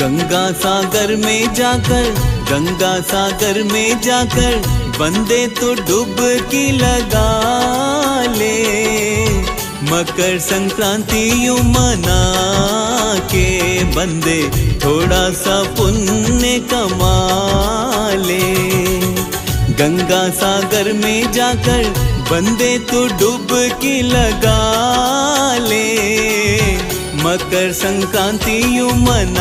गंगा सागर में जाकर, गंगा सागर में जाकर बंदे तो डुबकी लगा ले। मकर संक्रांति यूं मना के बंदे थोड़ा सा पुण्य कमा ले। गंगा सागर में जाकर बंदे तो डुबकी लगा ले। मकर संक्रांति यूं मना